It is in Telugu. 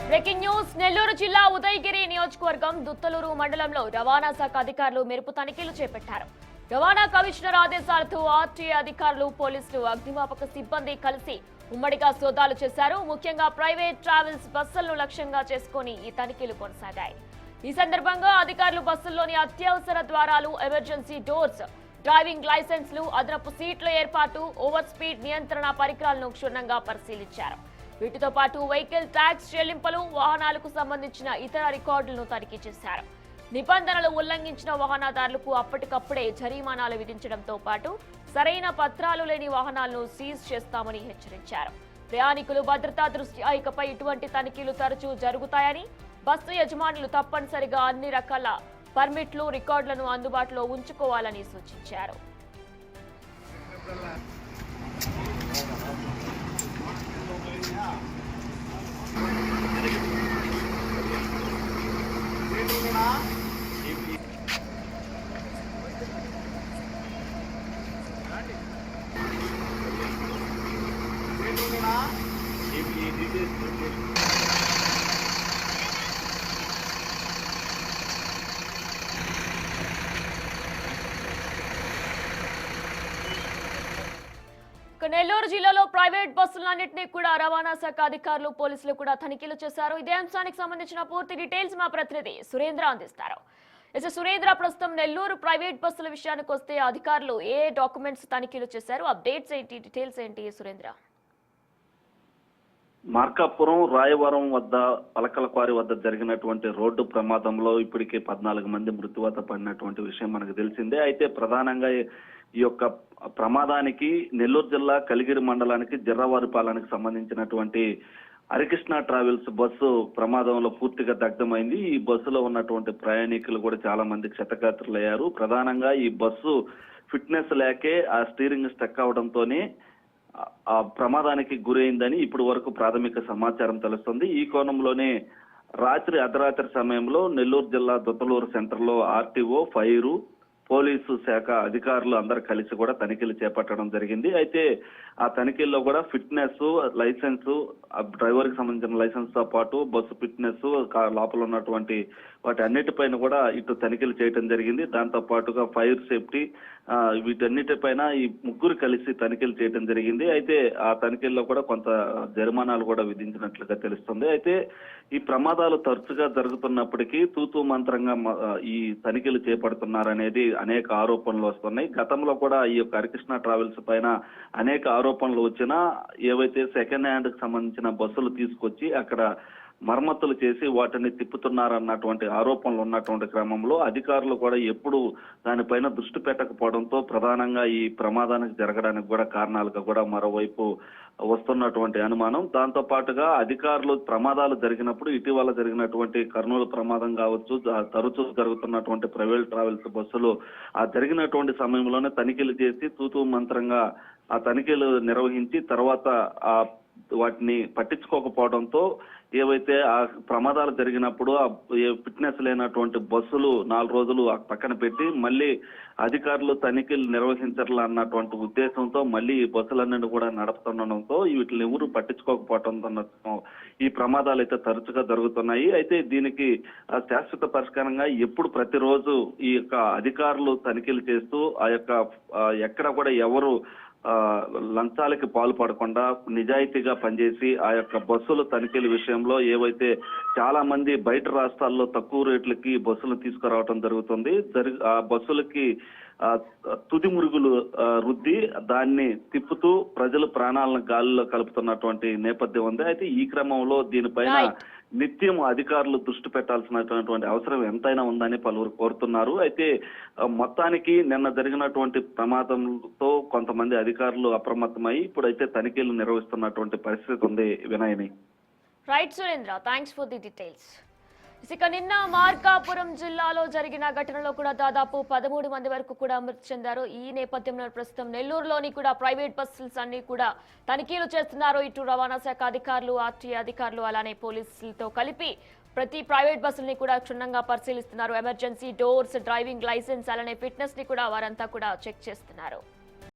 బ్రేకింగ్ న్యూస్ నెల్లూరు జిల్లా ఉదయగిరి నియోజకవర్గం దుత్తలూరు మండలంలో రవాణా శాఖ అధికారులు మెరుపు తనిఖీలు చేపట్టారు. రవాణా కమిషనర్ ఆదేశాలతో ఆర్టీఏ అధికారులు, పోలీసులు, అగ్నిమాపక సిబ్బంది కలిసి ఉమ్మడిగా సోదాలు చేశారు. ముఖ్యంగా ప్రైవేట్ ట్రావెల్స్ బస్సులను లక్ష్యంగా చేసుకుని ఈ తనిఖీలు కొనసాగాయి. ఈ సందర్భంగా అధికారులు బస్సుల్లోని అత్యవసర ద్వారాలు, ఎమర్జెన్సీ డోర్స్, డ్రైవింగ్ లైసెన్స్లు, అదనపు సీట్ల ఏర్పాటు, ఓవర్ స్పీడ్ నియంత్రణ పరికరాలను క్షుణ్ణంగా పరిశీలించారు. వీటితో పాటు వెహికల్ ట్యాక్స్ చెల్లింపులు, వాహనాలకు సంబంధించిన ఇతర రికార్డులను తనిఖీ చేశారు. నిబంధనలు ఉల్లంఘించిన వాహనదారులకు అప్పటికప్పుడే జరిమానాలు విధించడంతో పాటు సరైన పత్రాలు లేని వాహనాలను సీజ్ చేస్తామని హెచ్చరించారు. ప్రయాణికులు భద్రతా దృష్ట్యా ఇకపై ఇటువంటి తనిఖీలు తరచూ జరుగుతాయని, బస్సు యజమానులు తప్పనిసరిగా అన్ని రకాల పర్మిట్లు, రికార్డులను అందుబాటులో ఉంచుకోవాలని సూచించారు. నెల్లూరు జిల్లాలో ప్రైవేట్ బస్సులన్నింటినీ కూడా రవాణా శాఖ అధికారులు, పోలీసులు కూడా తనిఖీలు చేశారు. ఇదే అంశానికి సంబంధించిన పూర్తి డీటెయిల్స్ మా ప్రతినిధి సురేంద్ర అందిస్తారు. సురేంద్ర, ప్రస్తుతం నెల్లూరు ప్రైవేట్ బస్సుల విషయానికి వస్తే అధికారులు ఏ డాక్యుమెంట్స్ తనిఖీలు చేశారు, అప్డేట్స్ ఏంటి, డీటెయిల్స్ ఏంటి సురేంద్ర? మార్కాపురం రాయవరం వద్ద పలకలక్వారి వద్ద జరిగినటువంటి రోడ్డు ప్రమాదంలో ఇప్పటికే 14 మంది మృత్యువాత పడినటువంటి విషయం మనకు తెలిసిందే. అయితే ప్రధానంగా ఈ యొక్క ప్రమాదానికి నెల్లూరు జిల్లా కలిగిరి మండలానికి జిర్రవారిపాలెనికి సంబంధించినటువంటి హరికృష్ణ ట్రావెల్స్ బస్సు ప్రమాదంలో పూర్తిగా దగ్ధమైంది. ఈ బస్సులో ఉన్నటువంటి ప్రయాణికులు కూడా చాలా మంది క్షతగాత్రులయ్యారు. ప్రధానంగా ఈ బస్సు ఫిట్నెస్ లేకే ఆ స్టీరింగ్ స్టక్ అవడంతోనే ఆ ప్రమాదానికి గురైందని ఇప్పటి వరకు ప్రాథమిక సమాచారం తెలుస్తుంది. ఈ కోణంలోనే అర్ధరాత్రి సమయంలో నెల్లూరు జిల్లా దుత్తలూరు సెంటర్ లో ఆర్టీఓ, ఫైరు, పోలీసు శాఖ అధికారులు అందరూ కలిసి కూడా తనిఖీలు చేపట్టడం జరిగింది. అయితే ఆ తనిఖీల్లో కూడా ఫిట్నెస్, లైసెన్స్, డ్రైవర్ కి సంబంధించిన లైసెన్స్ తో పాటు బస్సు ఫిట్నెస్, లోపల ఉన్నటువంటి వాటి అన్నిటిపైన కూడా ఇటు తనిఖీలు చేయడం జరిగింది. దాంతో పాటుగా ఫైర్ సేఫ్టీ, వీటన్నిటిపైన ఈ ముగ్గురు కలిసి తనిఖీలు చేయడం జరిగింది. అయితే ఆ తనిఖీల్లో కూడా కొంత జరిమానాలు కూడా విధించినట్లుగా తెలుస్తుంది. అయితే ఈ ప్రమాదాలు తరచుగా జరుగుతున్నప్పటికీ తూతూ మంత్రంగా ఈ తనిఖీలు చేపడుతున్నారనేది అనేక ఆరోపణలు వస్తున్నాయి. గతంలో కూడా ఈ యొక్క హరికృష్ణ ట్రావెల్స్ పైన అనేక ఆరోపణలు వచ్చినా ఏవైతే సెకండ్ హ్యాండ్ కి సంబంధించిన బస్సులు తీసుకొచ్చి అక్కడ మరమ్మతులు చేసి వాటిని తిప్పుతున్నారన్నటువంటి ఆరోపణలు ఉన్నటువంటి క్రమంలో అధికారులు కూడా ఎప్పుడు దానిపైన దృష్టి పెట్టకపోవడంతో ప్రధానంగా ఈ ప్రమాదానికి జరగడానికి కూడా కారణాలుగా కూడా మరోవైపు వస్తున్నటువంటి అనుమానం. దాంతో పాటుగా అధికారులు ప్రమాదాలు జరిగినప్పుడు ఇటీవల జరిగినటువంటి కర్నూలు ప్రమాదం కావచ్చు, తరచూ జరుగుతున్నటువంటి ప్రైవేట్ ట్రావెల్స్ బస్సులు ఆ జరిగినటువంటి సమయంలోనే తనిఖీలు చేసి తూతూ మంత్రంగా ఆ తనిఖీలు నిర్వహించి తర్వాత ఆ వాటిని పట్టించుకోకపోవడంతో ఏవైతే ఆ ప్రమాదాలు జరిగినప్పుడు ఆ ఫిట్నెస్ లేనటువంటి బస్సులు 4 రోజులు పక్కన పెట్టి మళ్ళీ అధికారులు తనిఖీలు నిర్వహించాల అన్నటువంటి ఉద్దేశంతో మళ్ళీ ఈ బస్సులన్నింటినీ కూడా నడుపుతుండడంతో వీటిని ఎవరు పట్టించుకోకపోవడంతో ఈ ప్రమాదాలు అయితే తరచుగా జరుగుతున్నాయి. అయితే దీనికి శాశ్వత పరిష్కారంగా ఎప్పుడు ప్రతిరోజు ఈ యొక్క అధికారులు తనిఖీలు చేస్తూ ఆ యొక్క ఎక్కడ కూడా ఎవరు లంచాలకి పాల్పడకుండా నిజాయితీగా పనిచేసి ఆ యొక్క బస్సుల తనిఖీల విషయంలో ఏవైతే చాలా మంది బయట రాష్ట్రాల్లో తక్కువ రేట్లకి బస్సులు తీసుకురావడం జరుగుతుంది. ఆ బస్సులకి తుది మురుగులు రుద్ది దాన్ని తిప్పుతూ ప్రజల ప్రాణాలను గాలిలో కలుపుతున్నటువంటి నేపథ్యం ఉంది. అయితే ఈ క్రమంలో దీనిపైన నిత్యం అధికారులు దృష్టి పెట్టాల్సినటువంటి అవసరం ఎంతైనా ఉందని పలువురు కోరుతున్నారు. అయితే మొత్తానికి నిన్న జరిగినటువంటి ప్రమాదంతో కొంతమంది అధికారులు అప్రమత్తమై ఇప్పుడైతే తనిఖీలు నిర్వహిస్తున్నటువంటి పరిస్థితి ఉంది. వినయని. Right Surendra, thanks for the details. ఇక నిన్న మార్కాపురం జిల్లాలో జరిగిన ఘటనలో కూడా దాదాపు 13 మంది వరకు కూడా మృతి చెందారు. ఈ నేపథ్యంలో ప్రస్తుతం నెల్లూరులోని కూడా ప్రైవేట్ బస్సులు అన్ని కూడా తనిఖీలు చేస్తున్నారు. ఇటు రవాణా శాఖ అధికారులు, ఆర్టీఏ అధికారులు, అలానే పోలీసులతో కలిపి ప్రతి ప్రైవేట్ బస్సుల్ని కూడా క్షుణ్ణంగా పరిశీలిస్తున్నారు. ఎమర్జెన్సీ డోర్స్, డ్రైవింగ్ లైసెన్స్, అలానే ఫిట్నెస్ ని కూడా వారంతా కూడా చెక్ చేస్తున్నారు.